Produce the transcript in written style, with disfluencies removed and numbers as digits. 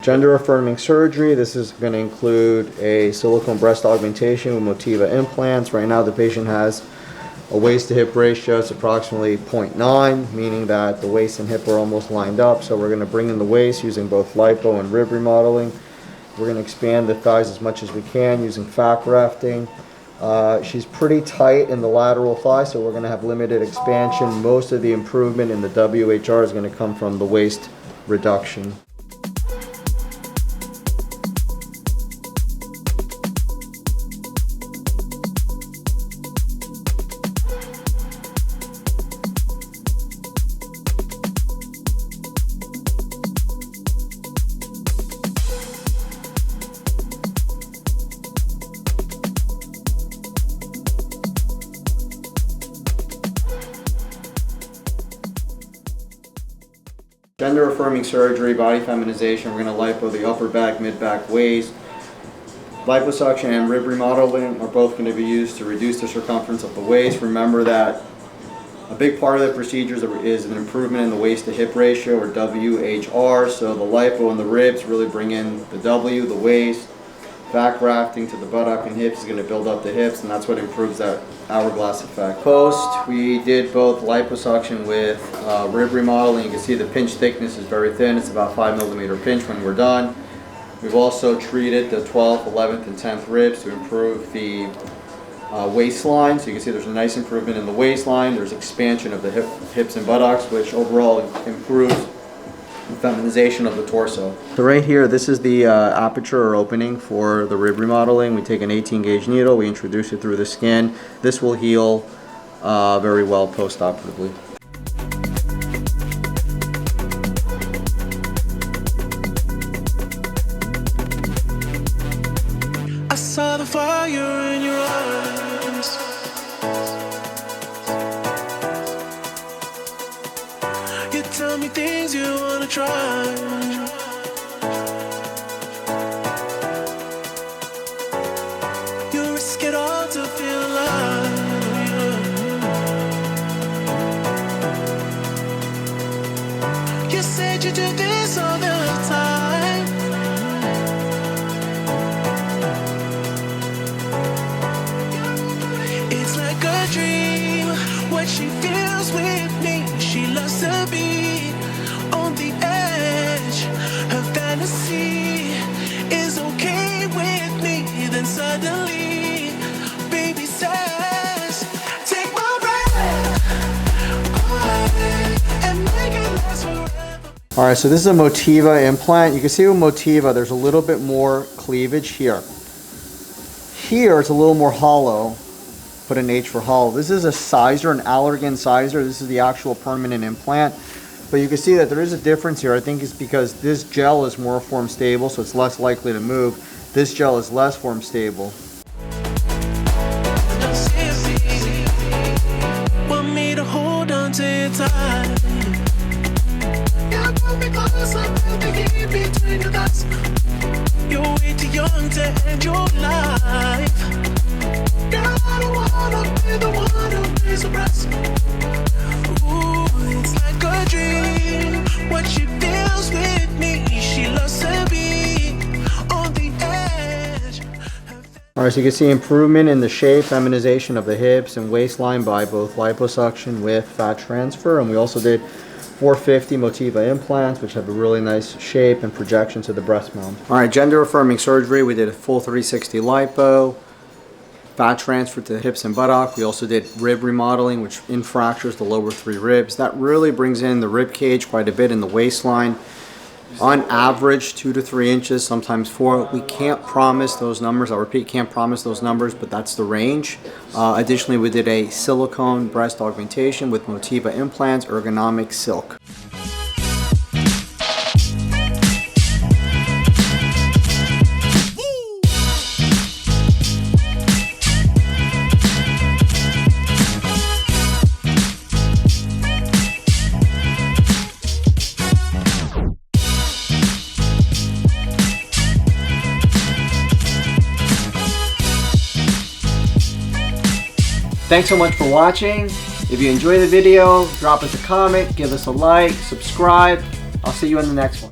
Gender Affirming Surgery. This is going to include a silicone breast augmentation with MOTIVA implants. Right now the patient has a waist to hip ratio. It's approximately 0.9, meaning that the waist and hip are almost lined up. So we're going to bring in the waist using both lipo and rib remodeling. We're going to expand the thighs as much as we can using fat grafting. She's pretty tight in the lateral thigh, so we're going to have limited expansion. Most of the improvement in the WHR is going to come from the waist reduction. Gender affirming surgery, body feminization. We're going to lipo the upper back, mid back, waist. Liposuction and rib remodeling are both going to be used to reduce the circumference of the waist. Remember that a big part of the procedures is an improvement in the waist to hip ratio, or WHR. So the lipo and the ribs really bring in the W, the waist. Fat grafting to the buttock and hips is going to build up the hips, and that's what improves that hourglass effect. Post, we did both liposuction with rib remodeling. You can see the pinch thickness is very thin. It's about 5mm pinch when we're done. We've also treated the 12th, 11th, and 10th ribs to improve the waistline. So you can see there's a nice improvement in the waistline. There's expansion of the hips and buttocks, which overall improves feminization of the torso. So right here, this is the aperture or opening for the rib remodeling. We take an 18 gauge needle, we introduce it through the skin. This will heal very well post-operatively. I saw the fire in your eyes. You tell me things you wanna try. You risk it all to feel alive. You said you do this all the time. It's like a dream, what she feels with me. She loves to be on the edge. Her fantasy is okay with me. Then suddenly, baby says, take my breath away and make it last forever. Alright, so this is a MOTIVA implant. You can see with MOTIVA there's a little bit more cleavage here. Here it's a little more hollow. Put an H for hollow. This is a sizer, an Allergan sizer. This is the actual permanent implant. But you can see that there is a difference here. I think it's because this gel is more form stable, so it's less likely to move. This gel is less form stable. Want me to hold on to your time. Between the dots. You're way too young to end your life. Girl, I don't wanna be the one who pays the price. Ooh, it's like a dream. What she feels with me, she loves to be on the edge. Alright, so you can see improvement in the shape, feminization of the hips and waistline by both liposuction with fat transfer, and we also did 450 MOTIVA implants, which have a really nice shape and projection to the breast mound. Alright, gender affirming surgery. We did a full 360 lipo, fat transfer to the hips and buttock. We also did rib remodeling, which infractures the lower 3 ribs. That really brings in the rib cage quite a bit in the waistline. On average, 2 to 3 inches, sometimes 4. We can't promise those numbers. I'll repeat, can't promise those numbers, but that's the range. Additionally, we did a silicone breast augmentation with MOTIVA implants, ergonomic silk. Thanks so much for watching. If you enjoyed the video, drop us a comment, give us a like, subscribe. I'll see you in the next one.